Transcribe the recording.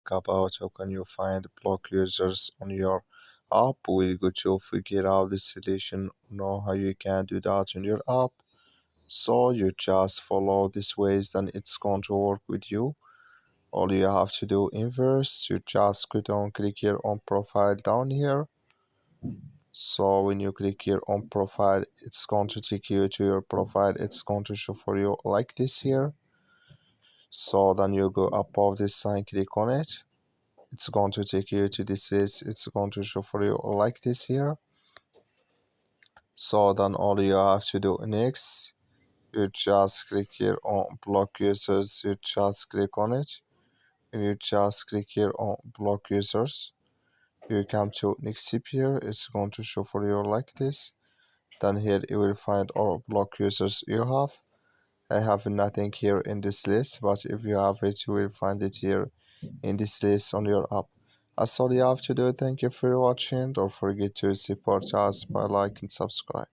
talk about how can you find block users on your app. We're going to figure out the solution, know how you can do that on your app. So you just follow these ways, then it's going to work with you. All you have to do in first, you just go down, click here on profile down here. So when you click here on profile, it's going to take you to your profile. It's going to show for you like this here. So then you go above this sign, click on it. It's going to take you to this list. It's going to show for you like this here. So then all you have to do next, you just click here on block users. You just click on it. And you just click here on block users. You come to next tip here. It's going to show for you like this. Then here you will find all block users you have. I have nothing here in this list, but if you have it, you will find it here in this list on your app. That's all you have to do. Thank you for watching. Don't forget to support us by like and subscribe.